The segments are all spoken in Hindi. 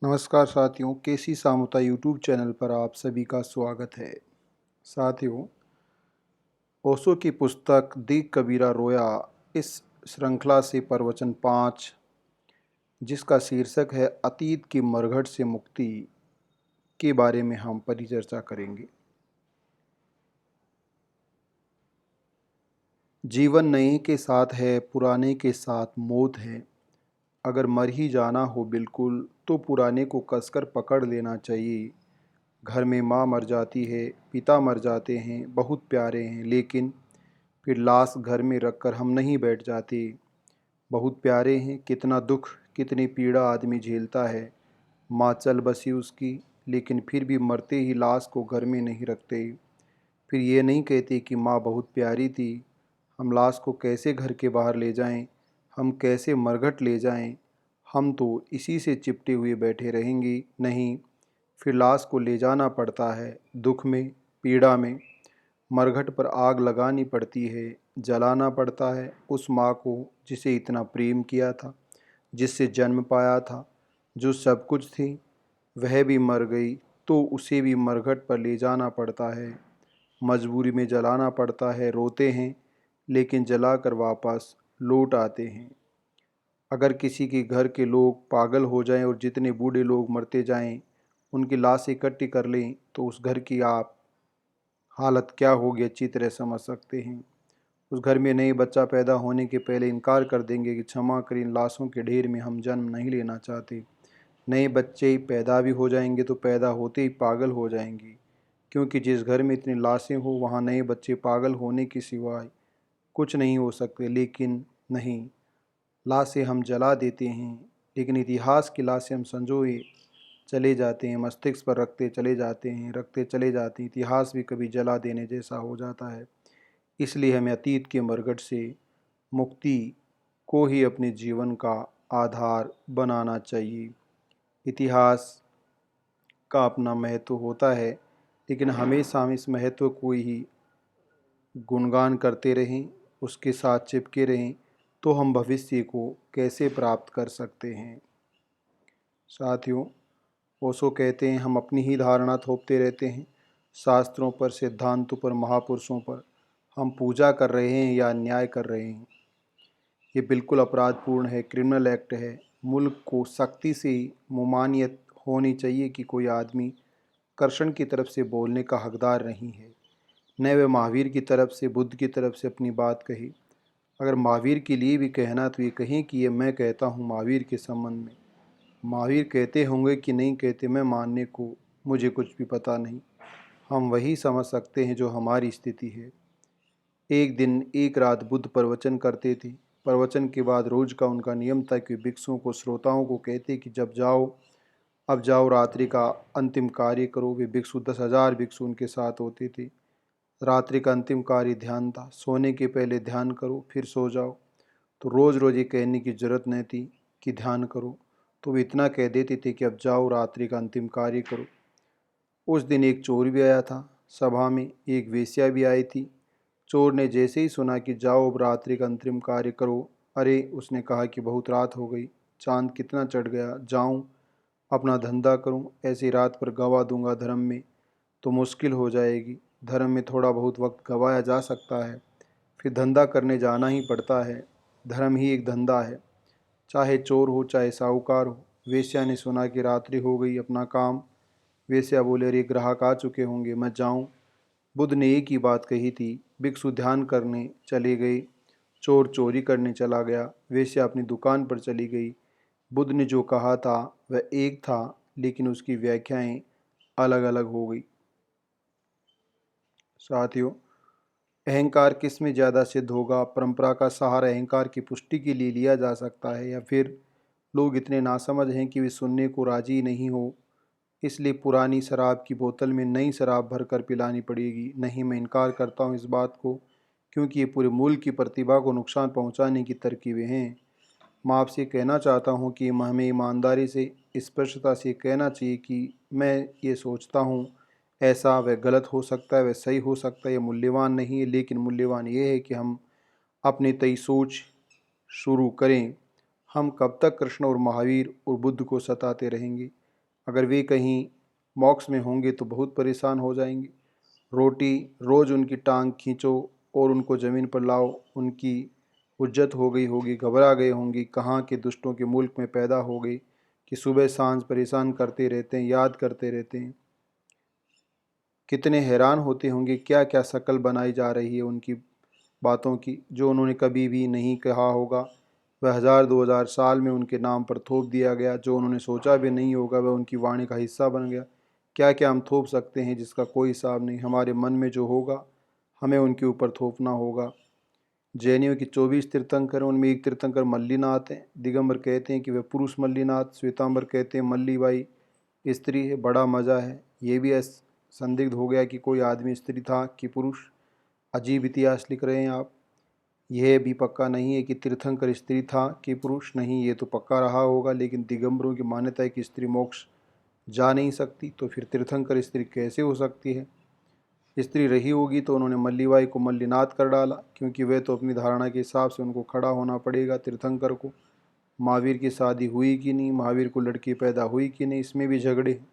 नमस्कार साथियों, केसी सामुता यूट्यूब चैनल पर आप सभी का स्वागत है। साथियों, ओशो की पुस्तक दी कबीरा रोया इस श्रृंखला से प्रवचन 5, जिसका शीर्षक है अतीत की मरघट से मुक्ति, के बारे में हम परिचर्चा करेंगे। जीवन नए के साथ है, पुराने के साथ मौत है। अगर मर ही जाना हो बिल्कुल तो पुराने को कसकर पकड़ लेना चाहिए। घर में माँ मर जाती है, पिता मर जाते हैं, बहुत प्यारे हैं, लेकिन फिर लाश घर में रखकर हम नहीं बैठ जाते। बहुत प्यारे हैं, कितना दुख कितनी पीड़ा आदमी झेलता है। माँ चल बसी उसकी, लेकिन फिर भी मरते ही लाश को घर में नहीं रखते। फिर ये नहीं कहते कि माँ बहुत प्यारी थी। हम लाश को कैसे घर के बाहर ले जाएं, हम कैसे मरघट ले जाएं। हम तो इसी से चिपटे हुए बैठे रहेंगे। नहीं, फिर लाश को ले जाना पड़ता है, दुख में, पीड़ा में। मरघट पर आग लगानी पड़ती है, जलाना पड़ता है उस माँ को जिसे इतना प्रेम किया था, जिससे जन्म पाया था, जो सब कुछ थी। वह भी मर गई तो उसे भी मरघट पर ले जाना पड़ता है। मजबूरी में जलाना पड़ता है, रोते हैं लेकिन जलाकर वापस लौट आते हैं। अगर किसी के घर के लोग पागल हो जाएं और जितने बूढ़े लोग मरते जाएं उनकी लाश इकट्ठी कर लें तो उस घर की आप हालत क्या होगी अच्छी तरह समझ सकते हैं। उस घर में नए बच्चा पैदा होने के पहले इनकार कर देंगे कि क्षमा करें, इन लाशों के ढेर में हम जन्म नहीं लेना चाहते। नए बच्चे पैदा भी हो जाएंगे तो पैदा होते ही पागल हो जाएंगे, क्योंकि जिस घर में इतनी लाशें हो वहाँ नए बच्चे पागल होने के सिवाय कुछ नहीं हो सकते। लेकिन नहीं, लाशें हम जला देते हैं, लेकिन इतिहास की लाशें हम संजोए चले जाते हैं, मस्तिष्क पर रखते चले जाते हैं, रखते चले जाते हैं। इतिहास भी कभी जला देने जैसा हो जाता है। इसलिए हमें अतीत के मरघट से मुक्ति को ही अपने जीवन का आधार बनाना चाहिए। इतिहास का अपना महत्व होता है, लेकिन हमेशा हम इस महत्व को ही गुणगान करते रहें, उसके साथ चिपके रहें, तो हम भविष्य को कैसे प्राप्त कर सकते हैं। साथियों, ओशो कहते हैं हम अपनी ही धारणा थोपते रहते हैं। शास्त्रों पर, सिद्धांतों पर, महापुरुषों पर हम पूजा कर रहे हैं या अन्याय कर रहे हैं। ये बिल्कुल अपराधपूर्ण है, क्रिमिनल एक्ट है। मुल्क को सख्ती से ममानियत होनी चाहिए कि कोई आदमी कृष्ण की तरफ से बोलने का हकदार नहीं है। न वे महावीर की तरफ से, बुद्ध की तरफ से अपनी बात कही। अगर महावीर के लिए भी कहना तो ये कहें कि ये मैं कहता हूँ महावीर के संबंध में। महावीर कहते होंगे कि नहीं कहते, मैं मानने को मुझे कुछ भी पता नहीं। हम वही समझ सकते हैं जो हमारी स्थिति है। एक दिन एक रात बुद्ध प्रवचन करते थे। प्रवचन के बाद रोज का उनका नियम था कि भिक्षुओं को, श्रोताओं को कहते कि जब जाओ, अब जाओ, रात्रि का अंतिम कार्य करो। वे भिक्षु 10,000 भिक्षु उनके साथ होते थे। रात्रि का अंतिम कार्य ध्यान था। सोने के पहले ध्यान करो, फिर सो जाओ। तो रोज़ रोज़ ये कहने की जरूरत नहीं थी कि ध्यान करो, तो वे इतना कह देते थे कि अब जाओ, रात्रि का अंतिम कार्य करो। उस दिन एक चोर भी आया था। सभा में एक वेश्या भी आई थी। चोर ने जैसे ही सुना कि जाओ अब रात्रि का अंतिम कार्य करो, अरे उसने कहा कि बहुत रात हो गई, चांद कितना चढ़ गया, जाऊं अपना धंधा करूं, ऐसी रात पर गवा दूंगा धर्म में तो मुश्किल हो जाएगी। धर्म में थोड़ा बहुत वक्त गवाया जा सकता है, फिर धंधा करने जाना ही पड़ता है। धर्म ही एक धंधा है, चाहे चोर हो चाहे साहूकार हो। वेश्या ने सुना कि रात्रि हो गई, अपना काम। वेश्या बोले, अरे ग्राहक आ चुके होंगे, मैं जाऊं। बुद्ध ने एक ही बात कही थी। भिक्षु ध्यान करने चले गए, चोर चोरी करने चला गया, वेश्या अपनी दुकान पर चली गई। बुद्ध ने जो कहा था वह एक था, लेकिन उसकी व्याख्याएं अलग अलग हो गई। साथियों, अहंकार किस में ज़्यादा सिद्ध होगा? परंपरा का सहारा अहंकार की पुष्टि के लिए लिया जा सकता है, या फिर लोग इतने नासमझ हैं कि वे सुनने को राजी नहीं हो, इसलिए पुरानी शराब की बोतल में नई शराब भरकर पिलानी पड़ेगी? नहीं, मैं इनकार करता हूँ इस बात को, क्योंकि ये पूरे मुल्क की प्रतिभा को नुकसान पहुँचाने की तरकीबें हैं। मैं आपसे कहना चाहता हूँ कि हमें ईमानदारी से, स्पष्टता से कहना चाहिए कि मैं ये सोचता हूँ, ऐसा वह गलत हो सकता है, वह सही हो सकता है, यह मूल्यवान नहीं है। लेकिन मूल्यवान ये है कि हम अपने तय सोच शुरू करें। हम कब तक कृष्ण और महावीर और बुद्ध को सताते रहेंगे? अगर वे कहीं मोक्ष में होंगे तो बहुत परेशान हो जाएंगे। रोटी रोज़ उनकी टांग खींचो और उनको ज़मीन पर लाओ, उनकी हुज्जत हो गई होगी, घबरा गए होंगे, कहाँ के दुष्टों के मुल्क में पैदा हो गई कि सुबह सांझ परेशान करते रहते हैं, याद करते रहते हैं। कितने हैरान होते होंगे क्या क्या शक्ल बनाई जा रही है उनकी बातों की, जो उन्होंने कभी भी नहीं कहा होगा वह 1000-2000 साल में उनके नाम पर थोप दिया गया। जो उन्होंने सोचा भी नहीं होगा वह उनकी वाणी का हिस्सा बन गया। क्या क्या हम थोप सकते हैं जिसका कोई हिसाब नहीं। हमारे मन में जो होगा हमें उनके ऊपर थोपना होगा। जैनियों की 24 तीर्थंकर हैं, उनमें एक तीर्थंकर मल्लीनाथ हैं। दिगंबर कहते हैं कि वह पुरुष मल्लीनाथ, श्वेतांबर कहते हैं मल्लीबाई स्त्री है। बड़ा मज़ा है। ये भी संदिग्ध हो गया कि कोई आदमी स्त्री था कि पुरुष। अजीब इतिहास लिख रहे हैं आप। यह भी पक्का नहीं है कि तीर्थंकर स्त्री था कि पुरुष। नहीं, ये तो पक्का रहा होगा, लेकिन दिगंबरों की मान्यता है कि स्त्री मोक्ष जा नहीं सकती, तो फिर तीर्थंकर स्त्री कैसे हो सकती है। स्त्री रही होगी तो उन्होंने मल्लीबाई को मल्लीनाथ कर डाला, क्योंकि वह तो अपनी धारणा के हिसाब से उनको खड़ा होना पड़ेगा तीर्थंकर को। महावीर की शादी हुई कि नहीं, महावीर को लड़की पैदा हुई कि नहीं, इसमें भी झगड़े हैं।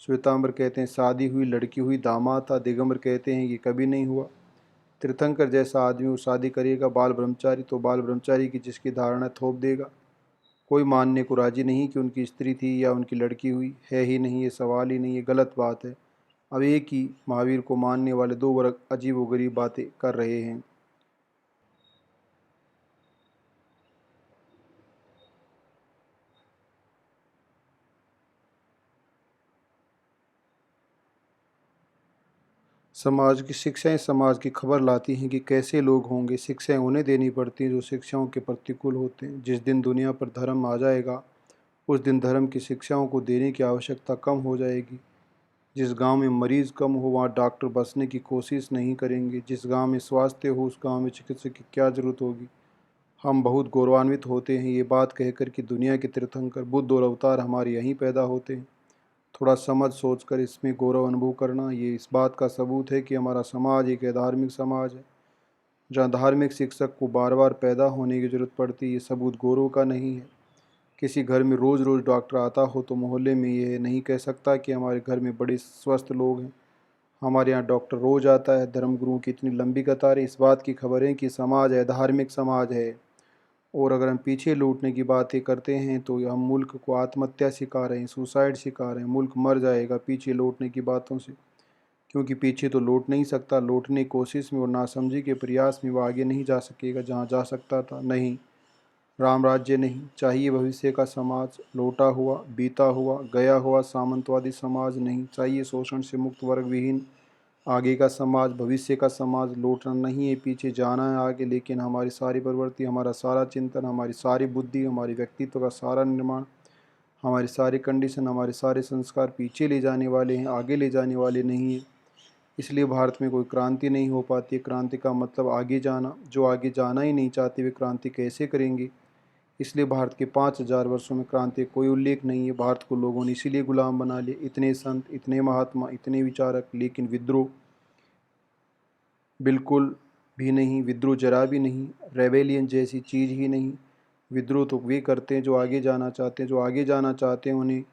श्वेतांबर कहते हैं शादी हुई, लड़की हुई, दामाद था। दिगंबर कहते हैं कि कभी नहीं हुआ। तीर्थंकर जैसा आदमी वो शादी करेगा, बाल ब्रह्मचारी, तो बाल ब्रह्मचारी की जिसकी धारणा थोप देगा। कोई मानने को राजी नहीं कि उनकी स्त्री थी या उनकी लड़की हुई, है ही नहीं, ये सवाल ही नहीं, ये गलत बात है। अब एक ही महावीर को मानने वाले दो वर्ग अजीब व गरीब बातें कर रहे हैं। समाज की शिक्षाएं समाज की खबर लाती हैं कि कैसे लोग होंगे। शिक्षाएं उन्हें देनी पड़ती हैं जो शिक्षाओं के प्रतिकूल होते हैं। जिस दिन दुनिया पर धर्म आ जाएगा उस दिन धर्म की शिक्षाओं को देने की आवश्यकता कम हो जाएगी। जिस गांव में मरीज़ कम हो वहाँ डॉक्टर बसने की कोशिश नहीं करेंगे। जिस गांव में स्वास्थ्य हो उस गांव में चिकित्सक की क्या ज़रूरत होगी। हम बहुत गौरवान्वित होते हैं ये बात कहकर कि दुनिया के तीर्थंकर बुद्ध और अवतार हमारे यहीं पैदा होते हैं। थोड़ा समझ सोचकर इसमें गौरव अनुभव करना ये इस बात का सबूत है कि हमारा समाज एक धार्मिक समाज है, जहाँ धार्मिक शिक्षक को बार बार पैदा होने की ज़रूरत पड़ती है। ये सबूत गौरव का नहीं है। किसी घर में रोज़ रोज़ डॉक्टर आता हो तो मोहल्ले में यह नहीं कह सकता कि हमारे घर में बड़े स्वस्थ लोग हैं। हमारे यहाँ डॉक्टर रोज़ आता है। धर्मगुरुओं की इतनी लंबी कतारें इस बात की खबर है कि समाज है, धार्मिक समाज है। और अगर हम पीछे लूटने की बातें करते हैं तो हम मुल्क को आत्महत्या सिखा रहे हैं, सुसाइड सिखा रहे हैं। मुल्क मर जाएगा पीछे लौटने की बातों से, क्योंकि पीछे तो लौट नहीं सकता। लौटने की कोशिश में और नासमझी के प्रयास में वो आगे नहीं जा सकेगा जहाँ जा सकता था। नहीं, राम राज्य नहीं चाहिए। भविष्य का समाज, लौटा हुआ, बीता हुआ, गया हुआ सामंतवादी समाज नहीं चाहिए। शोषण से मुक्त, वर्ग विहीन आगे का समाज, भविष्य का समाज। लौटना नहीं है, पीछे जाना है आगे। लेकिन हमारी सारी प्रवृत्ति, हमारा सारा चिंतन, हमारी सारी बुद्धि, हमारी व्यक्तित्व का सारा निर्माण, हमारी सारी कंडीशन, हमारे सारे संस्कार पीछे ले जाने वाले हैं, आगे ले जाने वाले नहीं हैं। इसलिए भारत में कोई क्रांति नहीं हो पाती। क्रांति का मतलब आगे जाना। जो आगे जाना ही नहीं चाहते वे क्रांति कैसे करेंगे। इसलिए भारत के 5000 वर्षों में क्रांति कोई उल्लेख नहीं है। भारत को लोगों ने इसीलिए गुलाम बना लिया। इतने संत, इतने महात्मा, इतने विचारक, लेकिन विद्रोह बिल्कुल भी नहीं। विद्रोह जरा भी नहीं। रेबेलियन जैसी चीज़ ही नहीं। विद्रोह तो वे करते हैं जो आगे जाना चाहते हैं। जो आगे जाना चाहते हैं उन्हें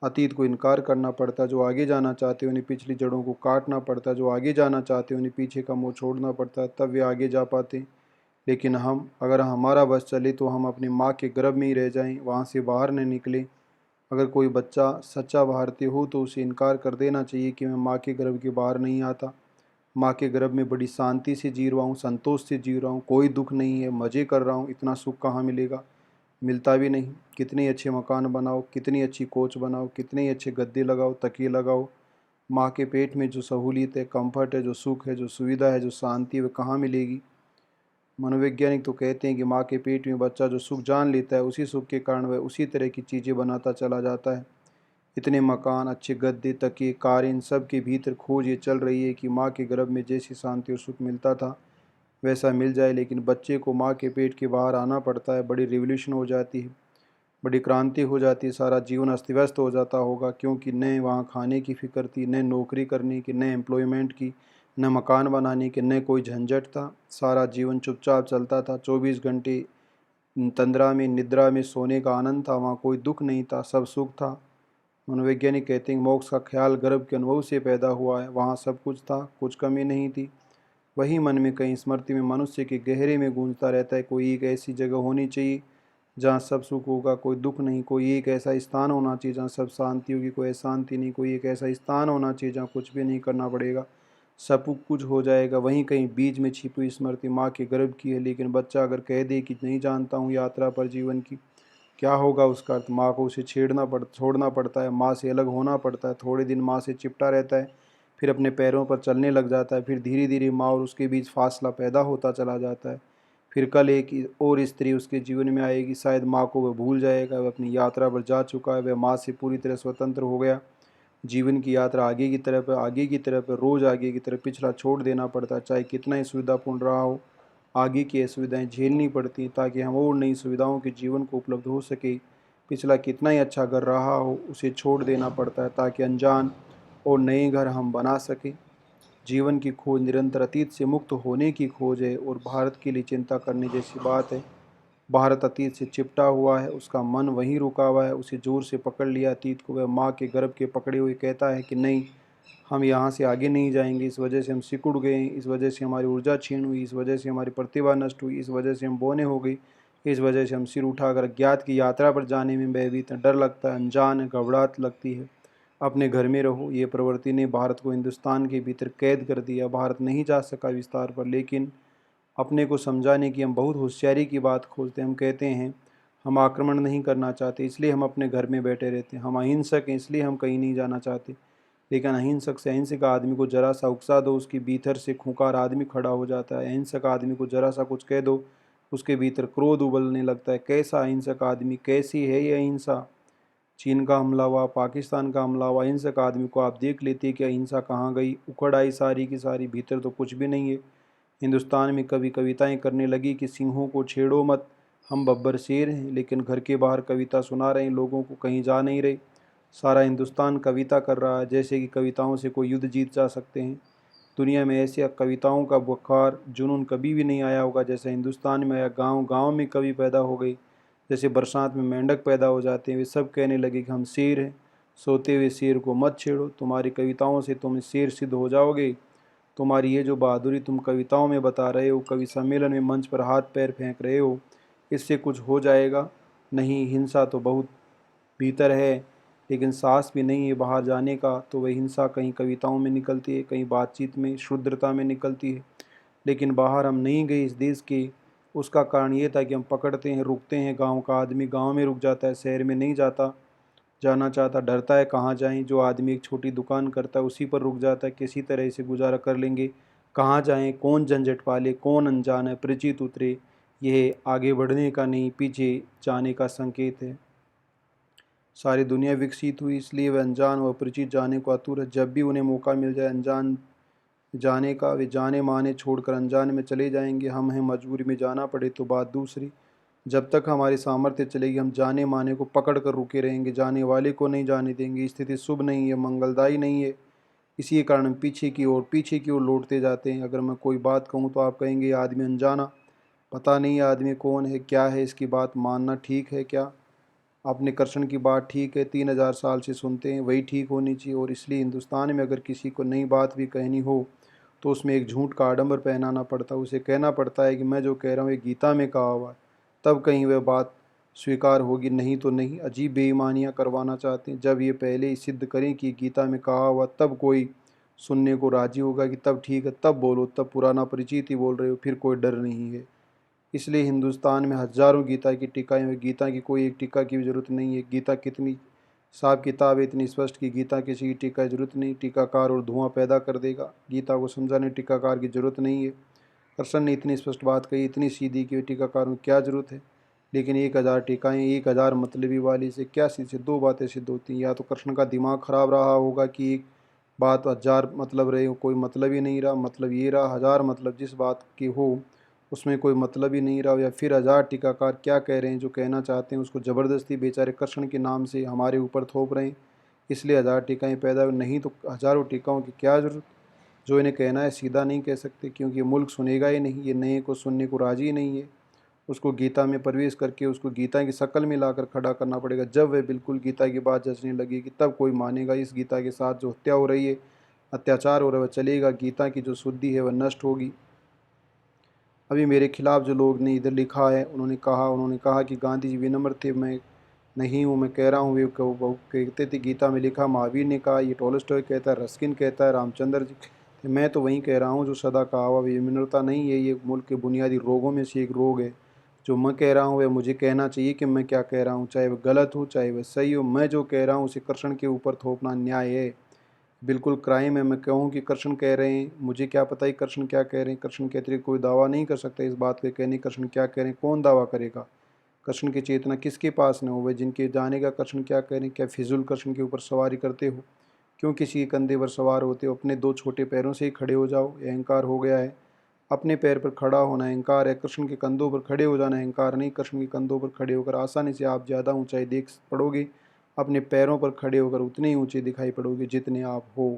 अतीत को इनकार करना पड़ता है। जो आगे जाना चाहते हैं उन्हें पिछली जड़ों को काटना पड़ता है। जो आगे जाना चाहते हैं उन्हें पीछे का मोह छोड़ना पड़ता है, तब वे आगे जा पाते हैं। लेकिन हम, अगर हमारा बस चले तो हम अपनी माँ के गर्भ में ही रह जाएं, वहाँ से बाहर न निकलें। अगर कोई बच्चा सच्चा भारतीय हो तो उसे इनकार कर देना चाहिए कि मैं माँ के गर्भ के बाहर नहीं आता। माँ के गर्भ में बड़ी शांति से जी रहा हूँ, संतोष से जी रहा हूँ, कोई दुख नहीं है, मज़े कर रहा हूँ। इतना सुख कहाँ मिलेगा, मिलता भी नहीं। कितने अच्छे मकान बनाओ, कितनी अच्छी कोच बनाओ, कितने अच्छे गद्दे लगाओ, तकिए लगाओ, माँ के पेट में जो सहूलियत है, कंफर्ट है, जो सुख है, जो सुविधा है, जो शांति है, वह कहाँ मिलेगी। मनोवैज्ञानिक तो कहते हैं कि माँ के पेट में बच्चा जो सुख जान लेता है उसी सुख के कारण वह उसी तरह की चीज़ें बनाता चला जाता है। इतने मकान, अच्छे गद्दे, तकिए, कार, इन सब के भीतर खोज ये चल रही है कि माँ के गर्भ में जैसी शांति और सुख मिलता था वैसा मिल जाए। लेकिन बच्चे को माँ के पेट के बाहर आना पड़ता है। बड़ी रिवोल्यूशन हो जाती है, बड़ी क्रांति हो जाती है। सारा जीवन अस्त व्यस्त हो जाता होगा, क्योंकि न वहाँ खाने की फ़िक्र थी, न नौकरी करने की, न एम्प्लॉयमेंट की, न मकान बनाने की, न कोई झंझट था। सारा जीवन चुपचाप चलता था। 24 घंटे तंद्रा में, निद्रा में सोने का आनंद था। वहाँ कोई दुख नहीं था, सब सुख था। मनोवैज्ञानिक कहते हैं कि मोक्ष का ख्याल गर्भ के अनुभव से पैदा हुआ है। वहाँ सब कुछ था, कुछ कमी नहीं थी। वही मन में कहीं स्मृति में मनुष्य के गहरे में गूंजता रहता है, कोई एक ऐसी जगह होनी चाहिए जहाँ सब सुख होगा, कोई दुख नहीं। कोई एक ऐसा स्थान होना चाहिए जहाँ सब शांति होगी, कोई अशांति नहीं। कोई एक ऐसा स्थान होना चाहिए जहाँ कुछ भी नहीं करना पड़ेगा, सब कुछ हो जाएगा। वहीं कहीं बीच में छिपी हुई स्मृति माँ के गर्भ की है। लेकिन बच्चा अगर कह दे कि नहीं जानता हूँ यात्रा पर जीवन की क्या होगा, उसका अर्थ माँ को उसे छोड़ना पड़ता है, माँ से अलग होना पड़ता है। थोड़े दिन माँ से चिपटा रहता है, फिर अपने पैरों पर चलने लग जाता है। फिर धीरे धीरे माँ और उसके बीच फासला पैदा होता चला जाता है। फिर कल एक और स्त्री उसके जीवन में आएगी, शायद माँ को वह भूल जाएगा। वह अपनी यात्रा पर जा चुका है, वह माँ से पूरी तरह स्वतंत्र हो गया। जीवन की यात्रा आगे की तरफ है, आगे की तरफ है, रोज़ आगे की तरफ। पिछला छोड़ देना पड़ता है, चाहे कितना ही सुविधापूर्ण रहा हो। आगे की असुविधाएं झेलनी पड़ती हैं ताकि हम और नई सुविधाओं के जीवन को उपलब्ध हो सके। पिछला कितना ही अच्छा घर रहा हो, उसे छोड़ देना पड़ता है ताकि अनजान और नए घर हम बना सकें। जीवन की खोज निरंतर अतीत से मुक्त होने की खोज है, और भारत के लिए चिंता करने जैसी बात है। भारत अतीत से चिपटा हुआ है, उसका मन वहीं रुका हुआ है। उसे जोर से पकड़ लिया अतीत को। वह माँ के गर्भ के पकड़े हुए कहता है कि नहीं, हम यहाँ से आगे नहीं जाएंगे। इस वजह से हम सिकुड़ गए, इस वजह से हमारी ऊर्जा क्षीण हुई, इस वजह से हमारी प्रतिभा नष्ट हुई, इस वजह से हम बौने हो गई, इस वजह से हम सिर उठाकर अज्ञात की यात्रा पर जाने में भयभीत डर लगता है, अनजान घबराहट लगती है। अपने घर में रहो। ये प्रवृत्ति ने भारत को हिंदुस्तान के भीतर कैद कर दिया। भारत नहीं जा सका विस्तार पर, लेकिन अपने को समझाने की हम बहुत होशियारी की बात खोजते हैं। हम कहते हैं हम आक्रमण नहीं करना चाहते, इसलिए हम अपने घर में बैठे रहते हैं। हम अहिंसक हैं, इसलिए हम कहीं नहीं जाना चाहते। लेकिन अहिंसक से अहिंसक आदमी को जरा सा उकसा दो, उसके भीतर से खूंखार आदमी खड़ा हो जाता है। अहिंसक आदमी को जरा सा कुछ कह दो, उसके भीतर क्रोध उबलने लगता है। कैसा अहिंसक आदमी, कैसी है ये अहिंसा। चीन का हमला हुआ, पाकिस्तान का हमला हुआ, अहिंसक आदमी को आप देख लेते कि अहिंसा कहाँ गई, उखड़ आई सारी की सारी, भीतर तो कुछ भी नहीं है। हिंदुस्तान में कभी कविताएं करने लगी कि सिंहों को छेड़ो मत, हम बब्बर शेर हैं, लेकिन घर के बाहर कविता सुना रहे हैं लोगों को, कहीं जा नहीं रहे। सारा हिंदुस्तान कविता कर रहा है, जैसे कि कविताओं से कोई युद्ध जीत जा सकते हैं। दुनिया में ऐसे कविताओं का बुखार जुनून कभी भी नहीं आया होगा जैसे हिंदुस्तान में आया। गांव गांव में कवि पैदा हो गई, जैसे बरसात में मेंढक पैदा हो जाते हैं। वे सब कहने लगे कि हम शेर हैं, सोते हुए शेर को मत छेड़ो, तुम्हारी कविताओं से तुम शेर सिद्ध हो जाओगे। तुम्हारी ये जो बहादुरी तुम कविताओं में बता रहे हो, कवि सम्मेलन में मंच पर हाथ पैर फेंक रहे हो, इससे कुछ हो जाएगा नहीं। हिंसा तो बहुत भीतर है, लेकिन साहस भी नहीं है बाहर जाने का। तो वह हिंसा कहीं कविताओं में निकलती है, कहीं बातचीत में, शुद्रता में निकलती है। लेकिन बाहर हम नहीं गए इस देश के। उसका कारण ये था कि हम पकड़ते हैं, रुकते हैं। गांव का आदमी गांव में रुक जाता है, शहर में नहीं जाना चाहता, डरता है कहाँ जाएं। जो आदमी एक छोटी दुकान करता है उसी पर रुक जाता है, किसी तरह से गुजारा कर लेंगे। कहाँ जाएं, कौन झंझट पाले, कौन अनजान है, परिचित उतरे। यह आगे बढ़ने का नहीं, पीछे जाने का संकेत है। सारी दुनिया विकसित हुई इसलिए वह अनजान व परिचित जाने को आतुर है। जब भी उन्हें मौका मिल जाए अनजान जाने का, वे जाने माने छोड़कर अनजान में चले जाएंगे। हम हैं मजबूरी में जाना पड़े तो बात दूसरी। जब तक हमारी सामर्थ्य चलेगी हम जाने माने को पकड़ कर रुके रहेंगे, जाने वाले को नहीं जाने देंगे। स्थिति शुभ नहीं है, मंगलदायी नहीं है। इसी कारण हम पीछे की ओर लौटते जाते हैं। अगर मैं कोई बात कहूँ तो आप कहेंगे ये आदमी अनजाना, पता नहीं ये आदमी कौन है, क्या है, इसकी बात मानना ठीक है क्या। अपने कृष्ण की बात ठीक है, 3000 साल से सुनते हैं, वही ठीक होनी चाहिए। और इसलिए हिंदुस्तान में अगर किसी को नई बात भी कहनी हो तो उसमें एक झूठ का आडंबर पहनाना पड़ता है। उसे कहना पड़ता है कि मैं जो कह रहा हूँ ये गीता में कहा हुआ है, तब कहीं वह बात स्वीकार होगी, नहीं तो नहीं। अजीब बेईमानियाँ करवाना चाहते हैं। जब ये पहले ही सिद्ध करें कि गीता में कहा हुआ, तब कोई सुनने को राजी होगा कि तब ठीक है, तब बोलो, तब पुराना परिचित ही बोल रहे हो, फिर कोई डर नहीं है। इसलिए हिंदुस्तान में हजारों गीता की टीकाएँ हुई। गीता की कोई एक टीका की भी ज़रूरत नहीं है। गीता कितनी साफ किताब है, इतनी स्पष्ट कि गीता किसी की टीका की जरूरत नहीं। टीकाकार और धुआं पैदा कर देगा। गीता को समझाने टीकाकार की जरूरत नहीं है। कृष्ण ने इतनी स्पष्ट बात कही, इतनी सीधी कि टीकाकार में क्या जरूरत है। लेकिन 1000 टीकाएँ 1000 मतलबी वाली से क्या सिद्ध, दो बातें सिद्ध होती हैं। या तो कृष्ण का दिमाग खराब रहा होगा कि एक बात 1000 मतलब रहे हो, कोई मतलब ही नहीं रहा, मतलब ये रहा 1000 मतलब जिस बात की हो उसमें कोई मतलब ही नहीं रहा। या फिर 1000 टीकाकार क्या कह रहे हैं, जो कहना चाहते हैं उसको ज़बरदस्ती बेचारे कृष्ण के नाम से हमारे ऊपर थोप रहे हैं, इसलिए 1000 टीकाएँ पैदा हुई। नहीं तो हज़ारों टीकाओं की क्या ज़रूरत। जो इन्हें कहना है सीधा नहीं कह सकते, क्योंकि ये मुल्क सुनेगा ही नहीं, ये नए को सुनने को राज़ी ही नहीं है। उसको गीता में प्रवेश करके उसको गीता की शक्ल में लाकर खड़ा करना पड़ेगा। जब वह बिल्कुल गीता की बात जचने लगेगी तब कोई मानेगा। इस गीता के साथ जो हत्या हो रही है, अत्याचार हो रहा है, वह चलेगा। गीता की जो शुद्धि है वह नष्ट होगी। अभी मेरे खिलाफ़ जो लोग ने इधर लिखा है, उन्होंने कहा कि गांधी जी विनम्र थे। मैं नहीं हूँ, मैं कह रहा हूँ वो कहते थे गीता में लिखा, महावीर ने कहा, ये टॉलस्टॉय कहता है, रस्किन कहता है, रामचंद्र जी। तो मैं तो वहीं कह रहा हूँ जो सदा कहा हुआ, विनम्रता नहीं है, ये मुल्क के बुनियादी रोगों में से एक रोग है। जो मैं कह रहा हूँ वह मुझे कहना चाहिए कि मैं क्या कह रहा हूँ, चाहे वह गलत हो चाहे वह सही हो। मैं जो कह रहा हूँ उसे कृष्ण के ऊपर थोपना न्याय है, बिल्कुल क्राइम है। मैं कहूँ कि कृष्ण कह रहे हैं, मुझे क्या पता ही कृष्ण क्या कह रहे हैं। कृष्ण के अतिरिक्त कोई दावा नहीं कर सकता इस बात के कहने कृष्ण क्या कह रहे हैं। कौन दावा करेगा? कृष्ण की चेतना किसके पास न हो? वह जिनके जानेगा कृष्ण क्या कह रहे हैं। क्या फिजूल कृष्ण के ऊपर सवारी करते हो? क्यों किसी के कंधे पर सवार होते हो? अपने दो छोटे पैरों से ही खड़े हो जाओ। ये अहंकार हो गया है। अपने पैर पर खड़ा होना अहंकार है। कृष्ण के कंधों पर खड़े हो जाना अहंकार नहीं। कृष्ण के कंधों पर खड़े होकर आसानी से आप ज़्यादा ऊंचाई देख पड़ोगे। अपने पैरों पर खड़े होकर उतने ही ऊंचे दिखाई पड़ोगे जितने आप हो।